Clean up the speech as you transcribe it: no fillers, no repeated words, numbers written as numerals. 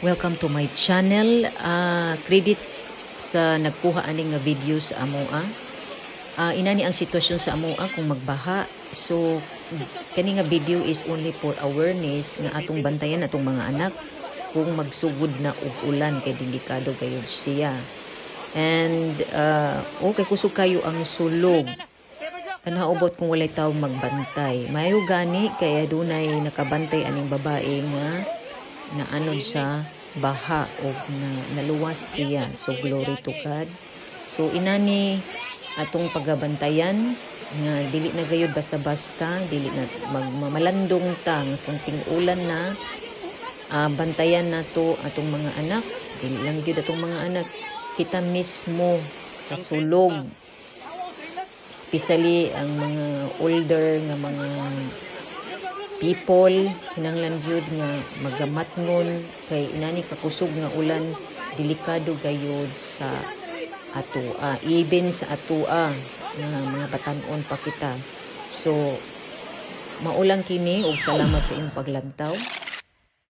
Welcome to my channel. Credit sa nagkuha aning nga videos sa amoa. Inani ang sitwasyon sa amoa kung magbaha. So kani nga video is only for awareness nga atong bantayan atong mga anak kung magsugod na og ulan kay delikado gayud siya. And okay kusog kayo ang sulog. Naubot kung walay tawo magbantay. Mayo gani kaya dunay nakabantay aning babae nga naanod sa baha o naluwas siya. So glory to God. So inani atong pagabantayan nga dili na gayud basta-basta, dili na magmamalandong ta nga kung ting-ulan na bantayan nato atong mga anak. Dili lang gyud atong mga anak, kita mismo sa sulog. Especially ang mga older nga mga people, kinahanglan gyud nga magamatngon kay inani kakusog nga ulan, delikado gayud sa atua, even sa atua nga mga batan-on pa kita. So maulang kini ug salamat sa imong paglantaw.